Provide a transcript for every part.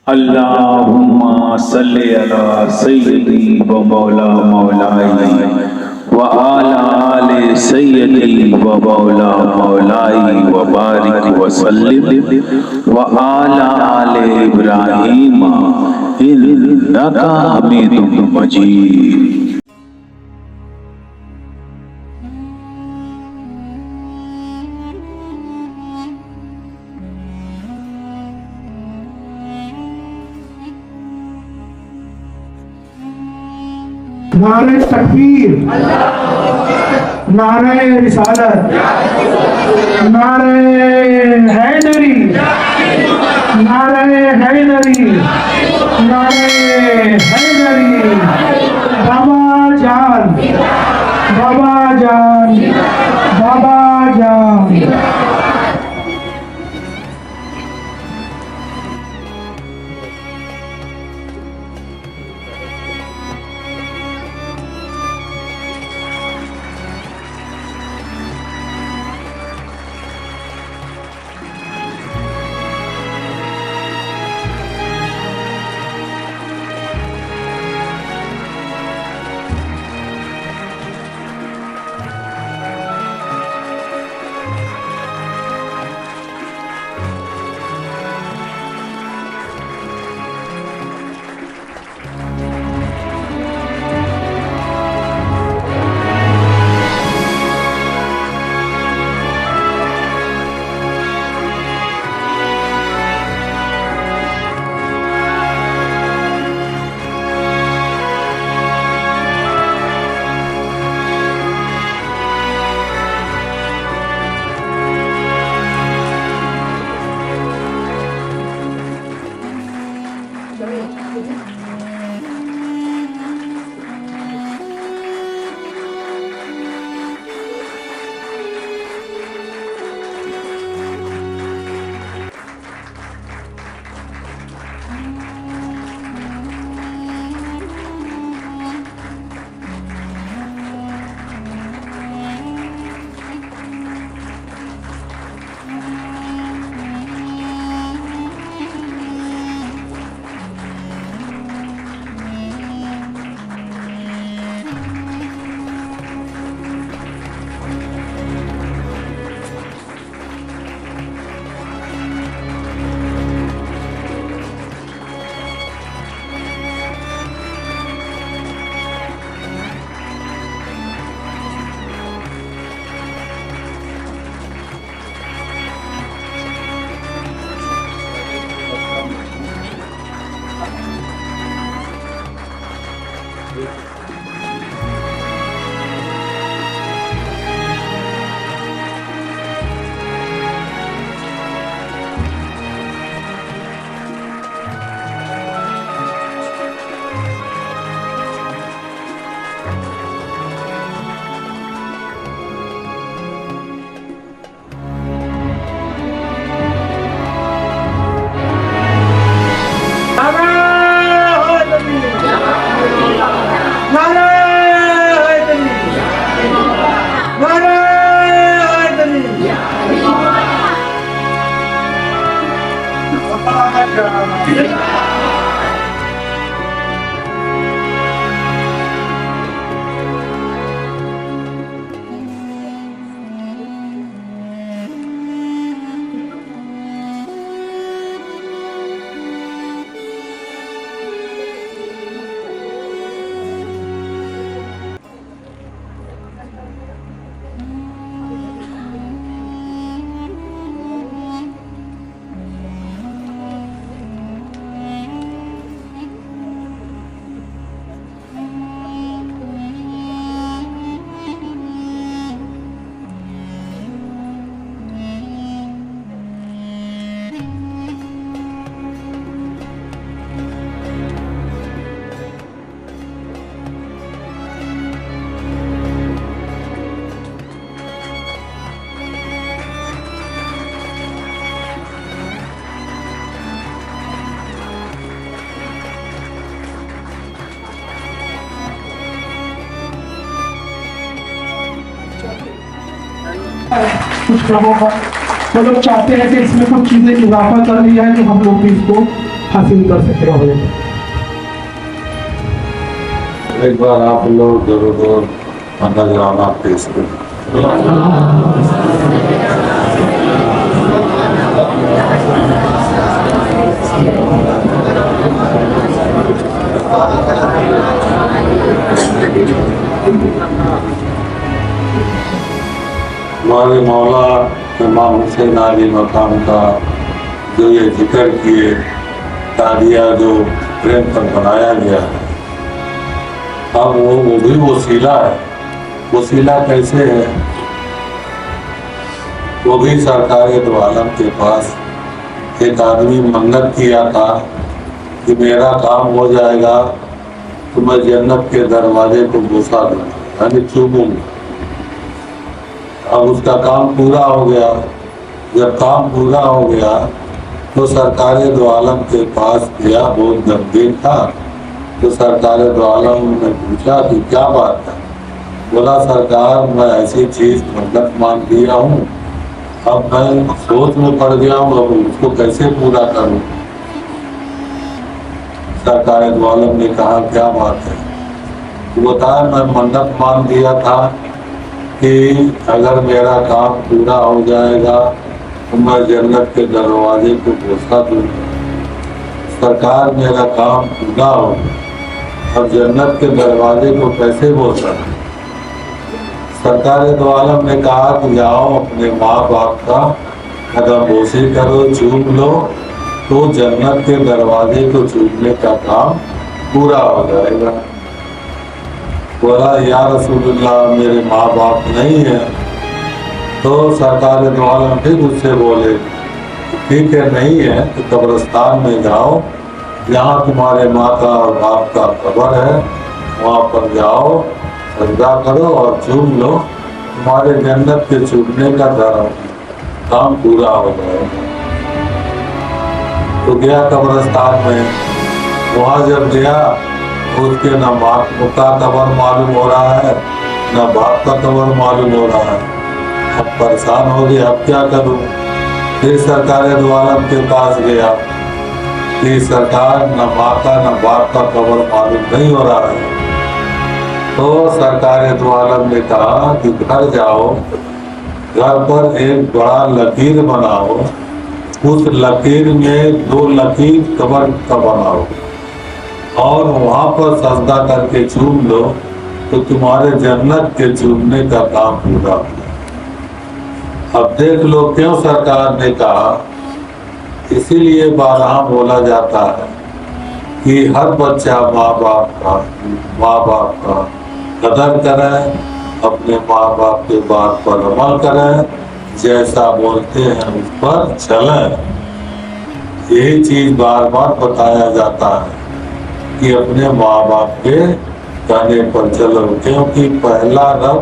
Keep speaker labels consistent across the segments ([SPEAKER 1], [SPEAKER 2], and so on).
[SPEAKER 1] अल्लाहुम्मा सल्ली अला सय्यदी व मौला मौलाई व आला आले सय्यदी व मौला मौलाई व बारिक व सल्लिम व आला आले इब्राहीम इन्नका हमीदुम मजीद।
[SPEAKER 2] नारे तकबीर, नारे रिसालत, नारे हैदरी, नारे हैदरी, नारे हैदरी। बाबा जान, बाबा जान, बाबा जान। कुछ लोगों का वो लोग चाहते हैं कि इसमें कुछ चीजें इजाफा कर लिया है, तो हम लोग भी इसको हासिल कर सके रहोगे।
[SPEAKER 3] एक बार आप लोग जरूर नजराना पेश करें। हमारे मौला इमाम हुसैन अली मकाम का जो ये जिक्र किए तादिया जो प्रेम पर बनाया गया है, अब वो भी वसीला है। वसीला कैसे है? वो भी सरकार दो आलम के पास एक आदमी मन्नत किया था कि मेरा काम हो जाएगा तो मैं जन्नत के दरवाजे को घुसा दूंगा, यानी चूमूंगा। अब उसका काम पूरा हो गया। जब काम पूरा हो गया तो सरकार दो आलम के पास गया, बहुत गंभीर था। तो सरकार दो आलम ने पूछा कि क्या बात है? बोला सरकार, मैं ऐसी चीज मन्नत मांग दिया हूँ, अब मैं सोच में पड़ गया हूँ, अब उसको कैसे पूरा करूँ? सरकार दो आलम ने कहा क्या बात है? वो बताया मैं मन्नत मांग दिया था कि अगर मेरा काम पूरा हो जाएगा तो मैं जन्नत के दरवाजे को घुसा दूंगा। सरकार, मेरा काम पूरा हो, अब जन्नत के दरवाजे को कैसे घुसा? सरकार दो आलम ने कहा कि जाओ अपने माँ बाप का कदम बोसी करो, चूम लो, तो जन्नत के दरवाजे को चूमने का काम पूरा हो जाएगा। बोला या रसूलुल्लाह, मेरे माँ बाप नहीं है। तो सरकार दो आलम फिर उससे बोले ठीक है, नहीं है तो कब्रिस्तान में जाओ, जहाँ तुम्हारे माँ का और बाप का कब्र है वहाँ पर जाओ, सजदा करो और चूम लो, तुम्हारे जन्नत के चूमने का काम पूरा हो जाएगा। तो गया कब्रिस्तान में, वहाँ जब गया उसके न बाप का कब्र मालूम हो रहा है न बाप का कब्र मालूम हो रहा है। अब परेशान हो गया, अब क्या करूं? फिर सरकार दो आलम के पास गया कि सरकार, न माँ का न बाप का कब्र मालूम नहीं हो रहा है। तो सरकार दो आलम ने कहा कि घर जाओ, घर पर एक बड़ा लकीर बनाओ, उस लकीर में 2 लकीर कब्र का बनाओ और वहां पर सजदा करके चूम लो, तो तुम्हारे जन्नत के चूमने का काम पूरा हो। अब देख लो क्यों सरकार ने कहा। इसीलिए बारहा बोला जाता है कि हर बच्चा माँ बाप का कदर करे, अपने माँ बाप के बात पर अमल करें, जैसा बोलते हैं उस पर चलें। यही चीज बार बार बताया जाता है कि अपने माँ बाप के कहने पर चलो, क्योंकि पहला रब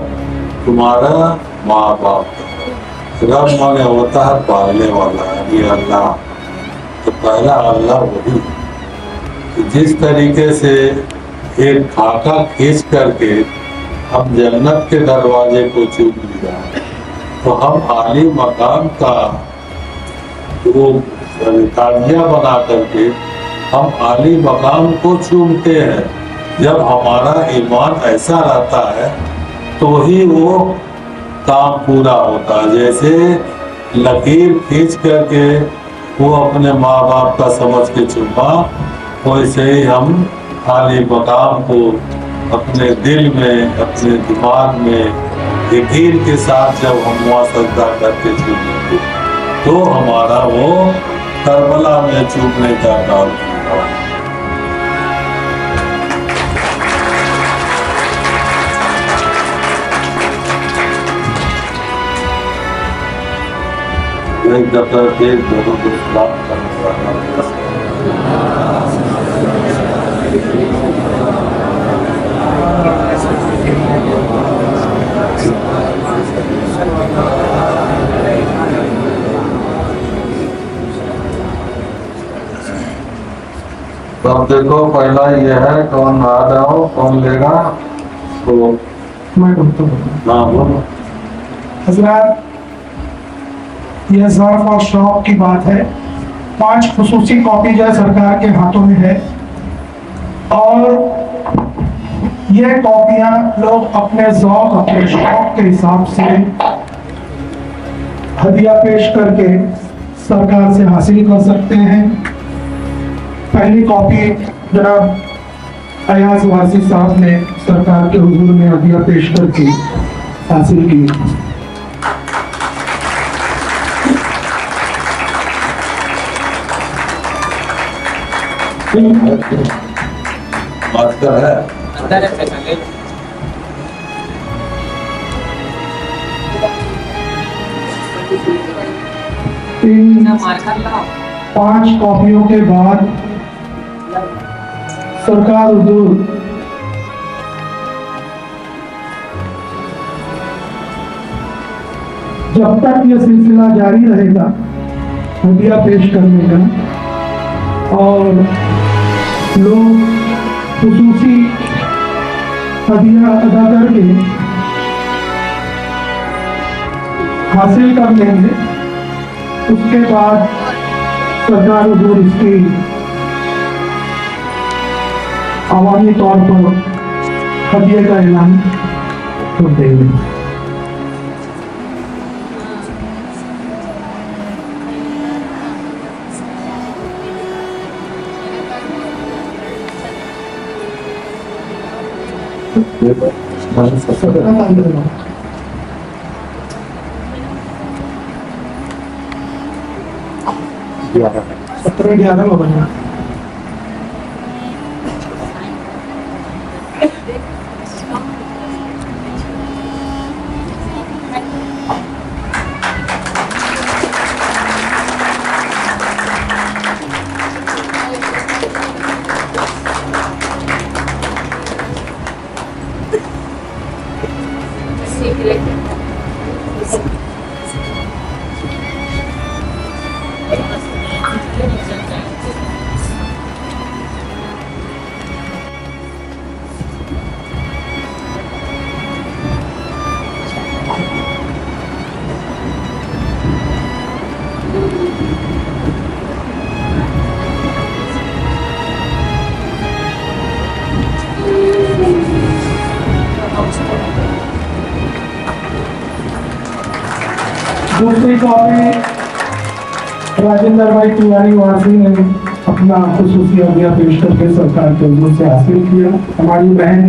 [SPEAKER 3] तुम्हारा माँ बाप है। रब माने होता है पालने वाला, यानी अल्लाह। तो पहला अल्लाह वही। जिस तरीके से एक खाका खींच करके हम जन्नत के दरवाजे को चूम लिया, तो हम आली मकाम का वो ताजिया बना करके हम आली मकाम को चूमते हैं। जब हमारा ईमान ऐसा रहता है तो ही वो काम पूरा होता है। जैसे लकीर खींच करके वो अपने माँ बाप का समझ के चूमा, वैसे ही हम आली मकाम को अपने दिल में, अपने दिमाग में यकीन के साथ जब हम वहाँ सजदा करके चूमेंगे तो हमारा वो करबला में चूमने का काम होगा। एक दफा एक दोनों को सलाम करने वाला तो अब देखो पहला ये है, कौन आ जाओ, कौन लेगा? तो
[SPEAKER 2] मैं बोलता हूँ
[SPEAKER 3] हाँ बोलो।
[SPEAKER 2] हजरत, यह ज़र्फ और शौक की बात है 5 खुसूसी कॉपी जो है सरकार के हाथों में है और ये कॉपियां लोग अपने ज़ौक़ अपने शौक के हिसाब से हदिया पेश करके सरकार से हासिल कर सकते हैं। पहली कॉपी जनाब अयाज वासी साहब ने सरकार के हुजूर में हदिया पेश करके हासिल की।
[SPEAKER 3] मास्टर है
[SPEAKER 2] इन 5 कॉपियों के बाद सरकार हुजूर जब तक ये सिलसिला जारी रहेगा हदिया पेश करने का और लोग खुसूसी हदिया अदा करके हासिल कर लेंगे, उसके बाद सरकार हुजूर इसकी अवामी तौर पर हदिया का ऐलान कर देंगे। सत्रह 11 में बना दूसरी कॉपी राजेंद्र भाई तिवारी वासी ने अपना खुसूसी हदिया पेश करके सरकार के हुजूर से हासिल किया। हमारी बहन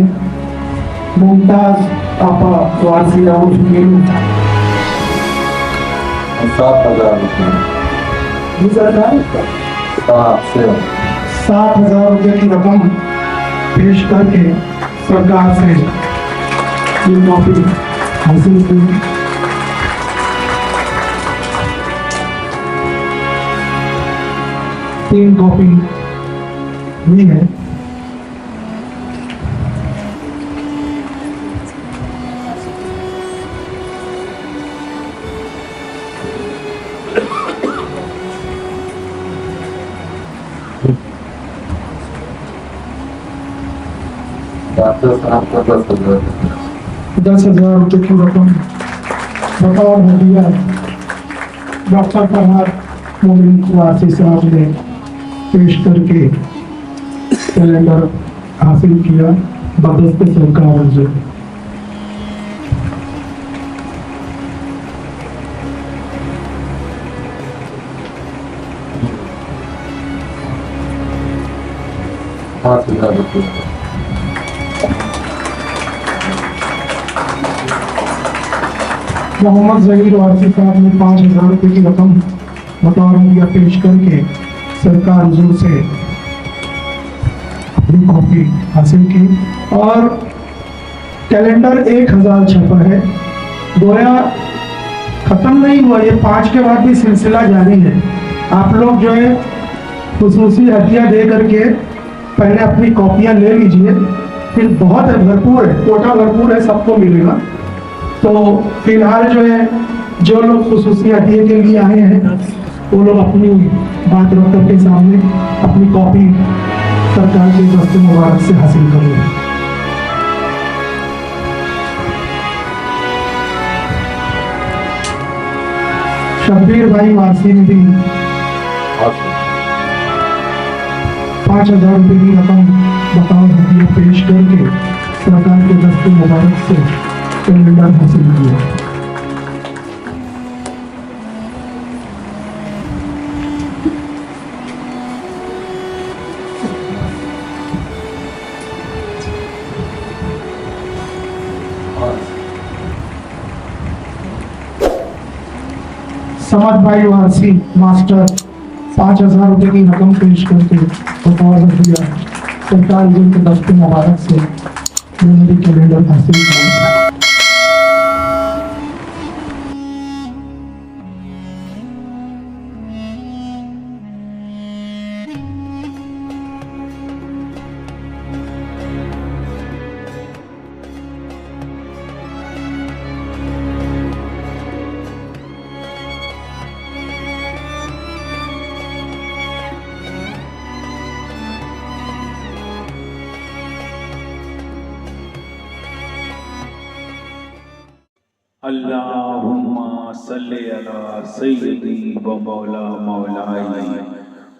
[SPEAKER 2] मुमताज आपा वासी राहुल
[SPEAKER 3] 7,000 रुपये
[SPEAKER 2] 7,000 रुपये की रकम पेश करके सरकार से ये कॉपी हासिल की। तीन कॉपी भी है। दस 10,000 रुपये की रकम बतौर हदिया डॉक्टर फरहाद मोमिन वासी साहब ने पेश करके कैलेंडर हासिल किया बदस्ते सरकार से। मोहम्मद जहीर वासी साहब ने 5,000 रुपये की रकम बतौर हदिया पेश करके सरकार हुजूर से अपनी कॉपी हासिल की। और कैलेंडर 1,000 छपा है, गोया खत्म नहीं हुआ, ये 5 के बाद भी सिलसिला जारी है। आप लोग जो है खुसूसी हदिया दे करके पहले अपनी कॉपियां ले लीजिए, फिर बहुत भरपूर है, कोटा भरपूर है, सबको मिलेगा। तो फिलहाल जो है जो लोग खुसूसी हदिये के लिए आए हैं वो लोग अपनी बात डॉक्टर के सामने अपनी कॉपी सरकार के दस्ते मुबारक से हासिल कर लें। शब्बीर भाई वासी ने भी 5000 रुपये की रकम बतौर हदिया पेश करके सरकार के दस्ते मुबारक से कैलेंडर हासिल किया। समद भाई वासी मास्टर 5000 रुपये की रकम पेश करके बतौर हदिया सरकार के दस्ते मुबारक से मेमोरी कैलेंडर हासिल किया।
[SPEAKER 1] अल्लाहुम्मा सल्ली अला सय्यदी व मौला मौलाई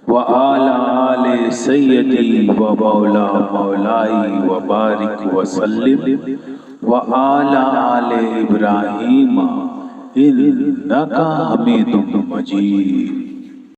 [SPEAKER 1] व आला आले सय्यदी व मौला मौलाई व बारिक व सल्लिम व आला आले इब्राहीम इन्नका हमीदुम मजीद।